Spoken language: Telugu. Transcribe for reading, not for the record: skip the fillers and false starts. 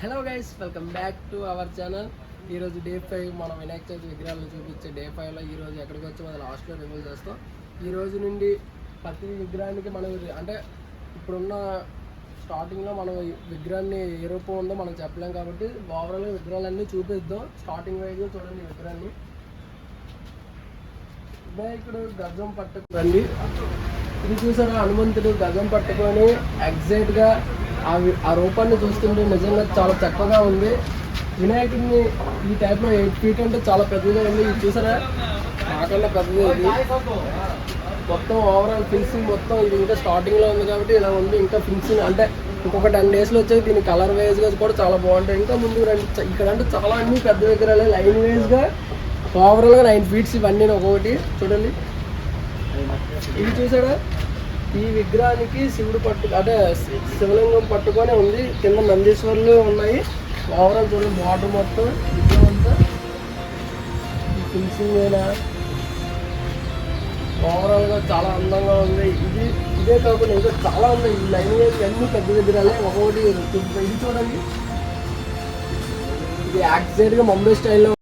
Hello guys, welcome back to our channel. ఈరోజు డే 5 మనం వినాయక చవితి విగ్రహాలను చూపించే డే 5లో ఈరోజు ఎక్కడికి వచ్చి మనం లాస్ట్లో రివీల్ చేస్తాం. ఈ రోజు నుండి ప్రతి విగ్రహానికి మనం అంటే ఇప్పుడున్న స్టార్టింగ్లో మనం విగ్రహాన్ని ఏ రూపం ఉందో మనం చెప్పలేం కాబట్టి ఓవరాల్గా విగ్రహాలన్నీ చూపిద్దాం. స్టార్టింగ్ వైజ్గా చూడండి విగ్రహాన్ని. వినాయకుడు గజం పట్టుకురండి. ఇది చూసారా, హనుమంతుడు గజం పట్టుకొని ఎగ్జాక్ట్గా ఆ రూపాన్ని చూస్తుంటే నిజంగా చాలా చక్కగా ఉంది. వినాయకుడిని ఈ టైప్లో 8 feet అంటే చాలా పెద్దగా ఉంది. ఇది చూసారా, నాకన్నా పెద్దది. ఇది మొత్తం ఓవరాల్ ఫినిషింగ్ మొత్తం ఇది ఇంకా స్టార్టింగ్లో ఉంది కాబట్టి ఇలా ఉంది. ఇంకా ఫినిషింగ్ అంటే ఇంకొక 10 daysలో వచ్చేది దీని కలర్ వైజ్గా కూడా చాలా బాగుంటాయి. ఇంకా ముందు రండి, ఇక్కడ అంటే చాలా అన్ని పెద్ద విగ్రహాలు లైన్ వైజ్గా ఓవరాల్గా 9 feet ఇవన్నీ ఒక్కొక్కటి చూడండి. ఇది చూసాడా, ఈ విగ్రహానికి శివుడు అంటే శివలింగం పట్టుకొని ఉంది. కింద నందీశ్వరులు ఉన్నాయి. ఓవరాల్ చూడండి, బార్డర్ మొత్తం విగ్రహం అంతా ఈ ఫినిషింగ్ అయినా ఓవరాల్గా చాలా అందంగా ఉంది. ఇదే కాకుండా ఇంకా చాలా ఉన్నాయి. ఈ లైన్ అన్ని పెద్ద విగ్రహాలే ఒక్కొక్కటి. ఇది చూడండి, ఇది యాక్సిడెంట్గా ముంబై స్టైల్లో